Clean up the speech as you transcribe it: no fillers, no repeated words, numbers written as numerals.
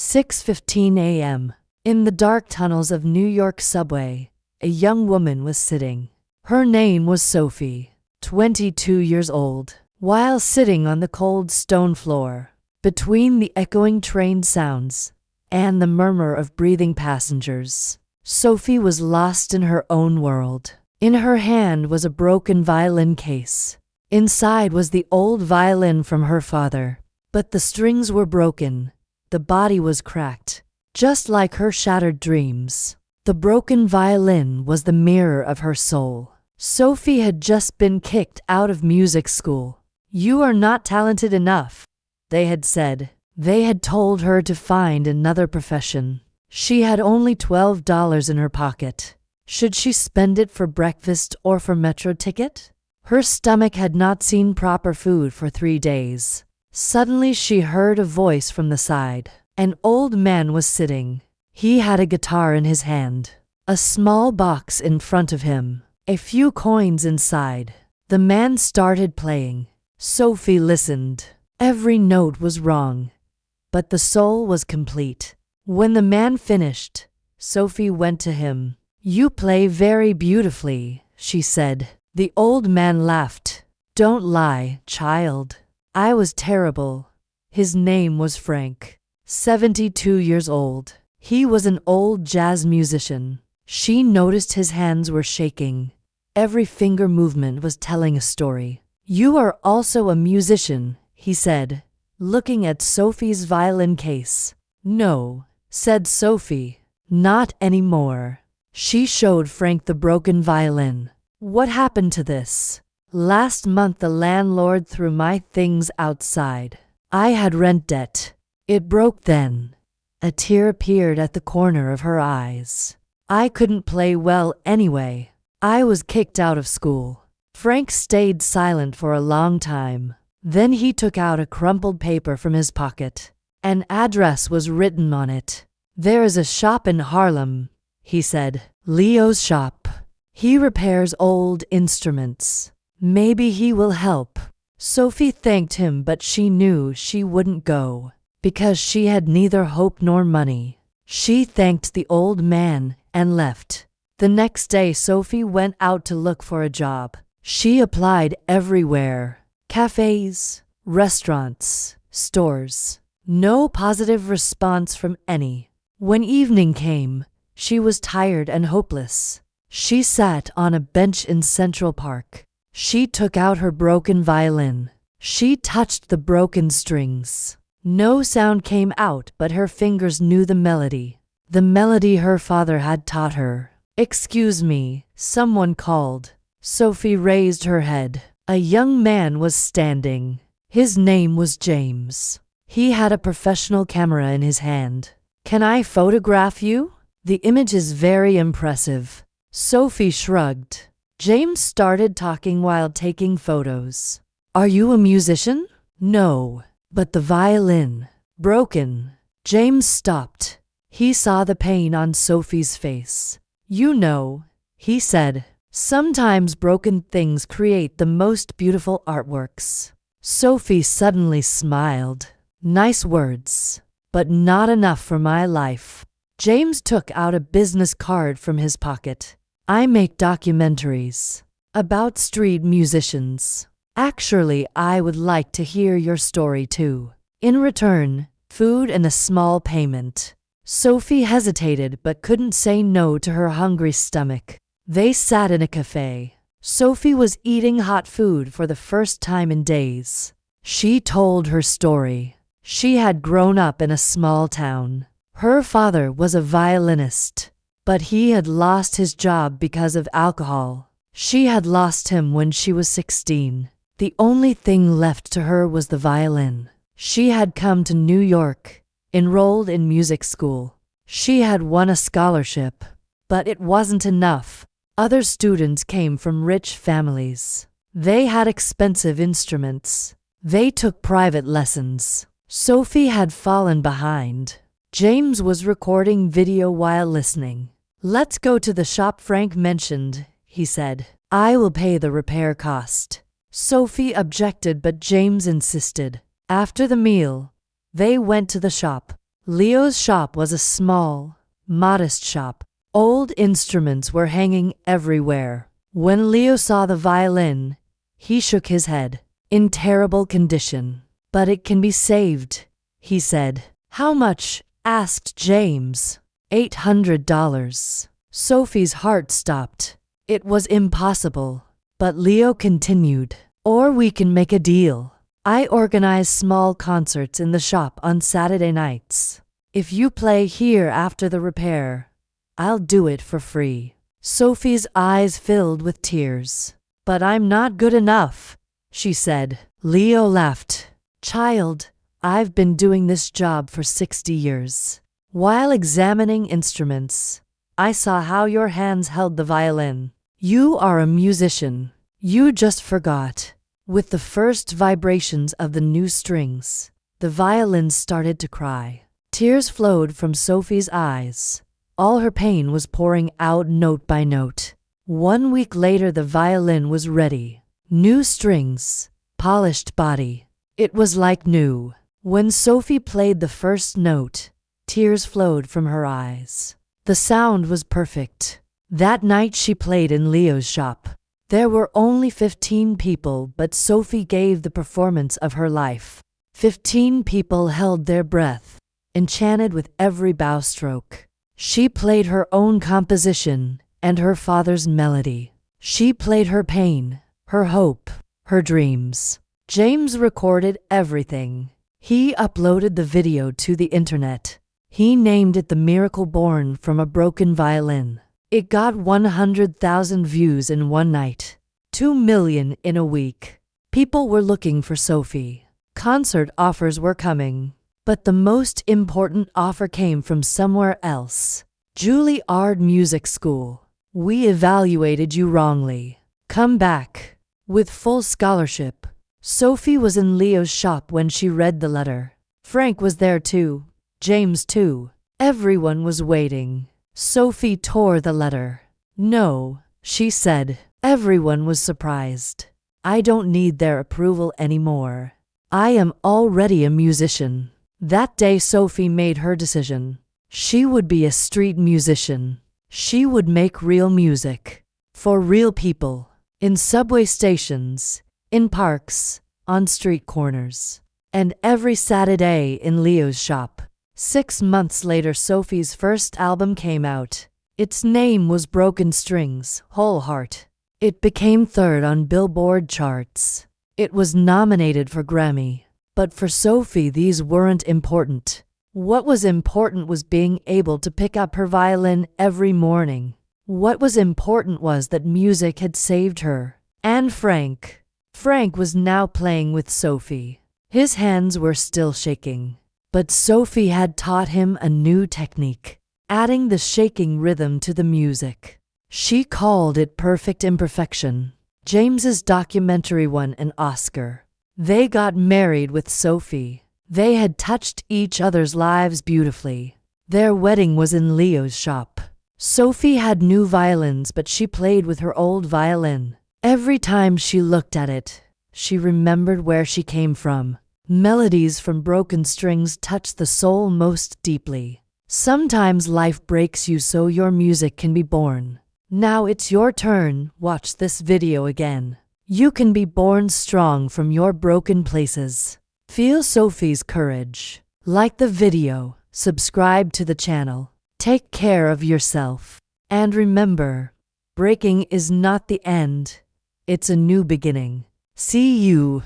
6:15 a.m. In the dark tunnels of New York subway, a young woman was sitting. Her name was Sophie, 22 years old. While sitting on the cold stone floor, between the echoing train sounds and the murmur of breathing passengers, Sophie was lost in her own world. In her hand was a broken violin case. Inside was the old violin from her father, but the strings were broken. The body was cracked, just like her shattered dreams. The broken violin was the mirror of her soul. Sophie had just been kicked out of music school. "You are not talented enough," they had said. They had told her to find another profession. She had only $12 in her pocket. Should she spend it for breakfast or for metro ticket? Her stomach had not seen proper food for 3 days. Suddenly she heard a voice from the side. An old man was sitting. He had a guitar in his hand, a small box in front of him, a few coins inside. The man started playing. Sophie listened. Every note was wrong, but the soul was complete. When the man finished, Sophie went to him. "You play very beautifully," she said. The old man laughed. "Don't lie, child. I was terrible." His name was Frank, 72 years old. He was an old jazz musician. She noticed his hands were shaking. Every finger movement was telling a story. "You are also a musician," he said, looking at Sophie's violin case. "No," said Sophie, "not anymore." She showed Frank the broken violin. "What happened to this? Last month the landlord threw my things outside. I had rent debt. It broke then." A tear appeared at the corner of her eyes. "I couldn't play well anyway. I was kicked out of school." Frank stayed silent for a long time. Then he took out a crumpled paper from his pocket. An address was written on it. "There is a shop in Harlem," he said. "Leo's shop. He repairs old instruments. Maybe he will help." Sophie thanked him, but she knew she wouldn't go, because she had neither hope nor money. She thanked the old man and left. The next day Sophie went out to look for a job. She applied everywhere. Cafes, restaurants, stores. No positive response from any. When evening came, she was tired and hopeless. She sat on a bench in Central Park. She took out her broken violin. She touched the broken strings. No sound came out, but her fingers knew the melody her father had taught her. "Excuse me," someone called. Sophie raised her head. A young man was standing. His name was James. He had a professional camera in his hand. "Can I photograph you? The image is very impressive." Sophie shrugged. James started talking while taking photos. "Are you a musician?" "No, but the violin. Broken." James stopped. He saw the pain on Sophie's face. "You know," he said, "sometimes broken things create the most beautiful artworks." Sophie suddenly smiled. "Nice words, but not enough for my life." James took out a business card from his pocket. "I make documentaries about street musicians. Actually, I would like to hear your story too. In return, food and a small payment." Sophie hesitated but couldn't say no to her hungry stomach. They sat in a cafe. Sophie was eating hot food for the first time in days. She told her story. She had grown up in a small town. Her father was a violinist, but he had lost his job because of alcohol. She had lost him when she was 16. The only thing left to her was the violin. She had come to New York, enrolled in music school. She had won a scholarship, but it wasn't enough. Other students came from rich families. They had expensive instruments. They took private lessons. Sophie had fallen behind. James was recording video while listening. "Let's go to the shop Frank mentioned," he said. "I will pay the repair cost." Sophie objected, but James insisted. After the meal, they went to the shop. Leo's shop was a small, modest shop. Old instruments were hanging everywhere. When Leo saw the violin, he shook his head. In terrible condition. But it can be saved, he said. How much? Asked James. $800. Sophie's heart stopped. It was impossible. But Leo continued. Or we can make a deal. I organize small concerts in the shop on Saturday nights. If you play here after the repair, I'll do it for free. Sophie's eyes filled with tears. But I'm not good enough, she said. Leo laughed. Child, I've been doing this job for 60 years. While examining instruments, I saw how your hands held the violin. You are a musician. You just forgot. With the first vibrations of the new strings, the violin started to cry. Tears flowed from Sophie's eyes. All her pain was pouring out note by note. 1 week later, the violin was ready. New strings, polished body. It was like new. When Sophie played the first note, tears flowed from her eyes. The sound was perfect. That night she played in Leo's shop. There were only 15 people, but Sophie gave the performance of her life. 15 people held their breath, enchanted with every bow stroke. She played her own composition and her father's melody. She played her pain, her hope, her dreams. James recorded everything. He uploaded the video to the internet. He named it The Miracle Born from a Broken Violin. It got 100,000 views in one night, 2 million in a week. People were looking for Sophie. Concert offers were coming, but the most important offer came from somewhere else. Juilliard Music School. We evaluated you wrongly. Come back. With full scholarship. Sophie was in Leo's shop when she read the letter. Frank was there too. James too. Everyone was waiting. Sophie tore the letter. No, she said. Everyone was surprised. I don't need their approval anymore. I am already a musician. That day Sophie made her decision. She would be a street musician. She would make real music. For real people. In subway stations. In parks. On street corners. And every Saturday in Leo's shop. 6 months later, Sophie's first album came out. Its name was Broken Strings, Whole Heart. It became 3rd on Billboard charts. It was nominated for Grammy. But for Sophie, these weren't important. What was important was being able to pick up her violin every morning. What was important was that music had saved her. And Frank. Frank was now playing with Sophie. His hands were still shaking. But Sophie had taught him a new technique, adding the shaking rhythm to the music. She called it perfect imperfection. James's documentary won an Oscar. They got married with Sophie. They had touched each other's lives beautifully. Their wedding was in Leo's shop. Sophie had new violins, but she played with her old violin. Every time she looked at it, she remembered where she came from. Melodies from broken strings touch the soul most deeply. Sometimes life breaks you so your music can be born. Now it's your turn. Watch this video again. You can be born strong from your broken places. Feel Sophie's courage. Like the video, subscribe to the channel. Take care of yourself. And remember, breaking is not the end. It's a new beginning. See you.